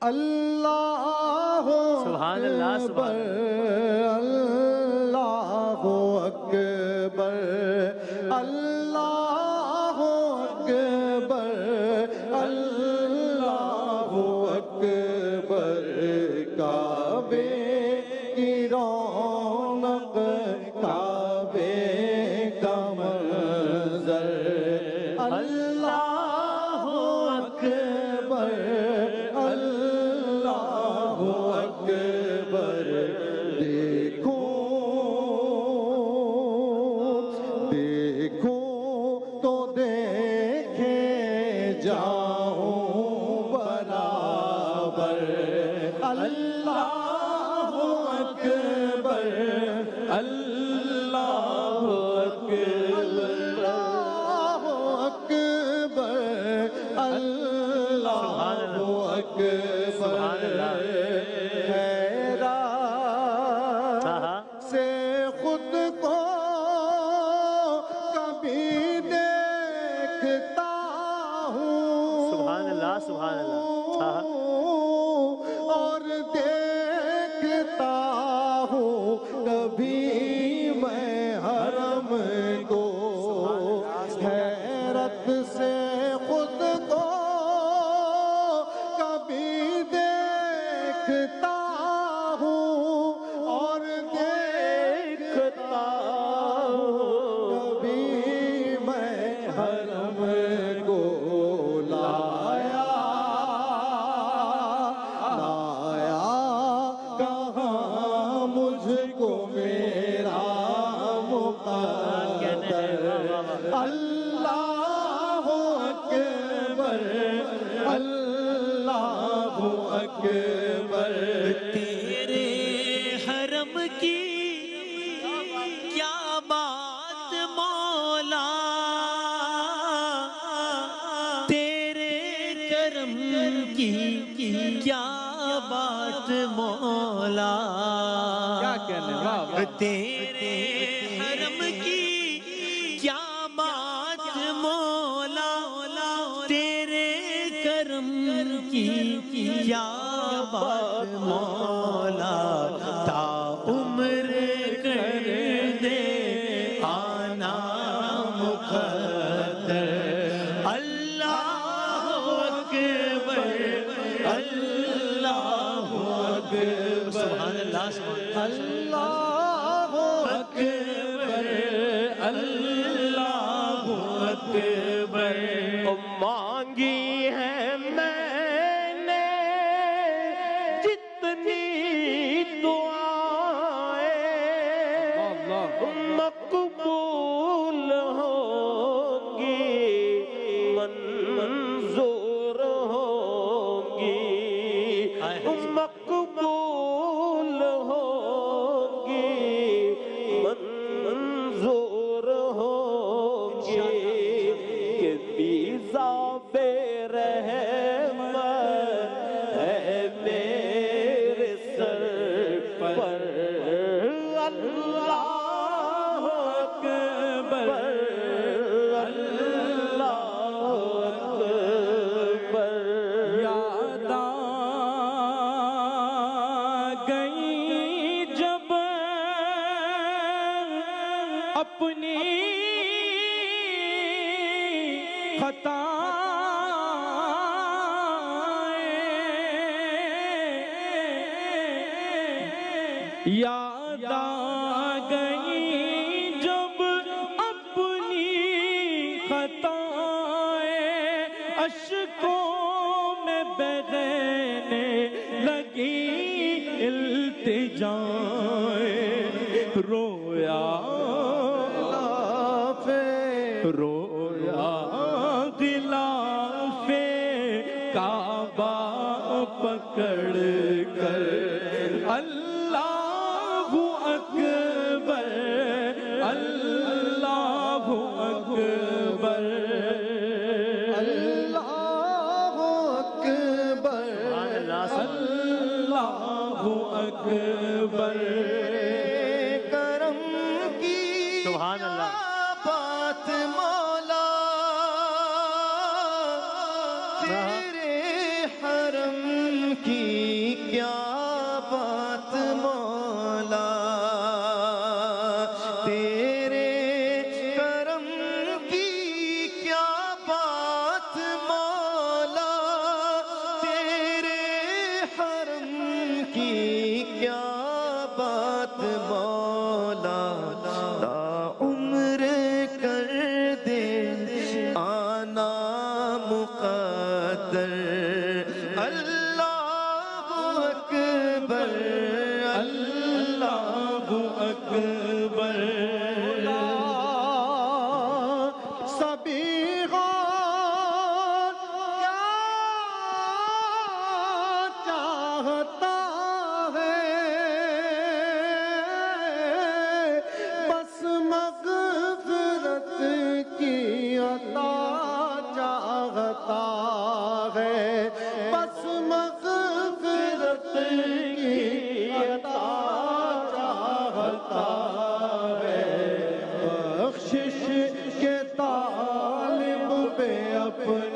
اللہ سبحان اللہ اکبر اللہ اکبر اللہ اکبر اللہ اکبر کعبے کی رونق کعبے کا منظر اللہ اکبر اللہ اکبر دیکھو دیکھو تو دیکھے جاؤں برابر اللہ اکبر اللہ اکبر اللہ اکبر حیرت سے خود کو کبھی دیکھتا ہوں سبحان اللہ سبحان اللہ اور دیکھتا ہوں کبھی میں حرم کو حیرت سے خود کو کبھی دیکھتا ہوں اور دیکھتا ہوں کبھی میں حرم کو لایا کہاں مجھ کو میرا مقدر اللہ اکبر اللہ اکبر تیرے حرم کی کیا بات مولا تیرے کرم کی کیا بات مولا کیا کہنے تیرے حرم کی کیا بات مولا تیرے کرم کی کیا بات مولا تا عمر کر دے آنا مقدر اللہ اکبر اللہ اکبر سبحان اللہ اللہ اکبر اللہ اکبر مانگی ہے میں نے جتنی دعائیں مقبول ہوگی منظور ہوگی مقبول ہوگی منظور ہوگی کہ بیزا بے رحمت ہے میرے سر پر اللہ اکبر اللہ اکبر یاد آ گئی جب اپنی یاد آ گئی جب اپنی خطائیں اشکوں میں بہنے لگی التجائیں رویا غلاف کعبہ پکڑ کر اللہ اکبر اللہ اکبر اللہ اکبر اللہ اکبر کرم کی سبحان اللہ بات مولا تیرے حرم کی اکبر اللہ اکبر سبھی غور کیا چاہتا ہے بس مغفرت کی عطا چاہتا ہے بس مغفرت کی عطا چاہتا ہے بخشش کے طالب پہ اپنے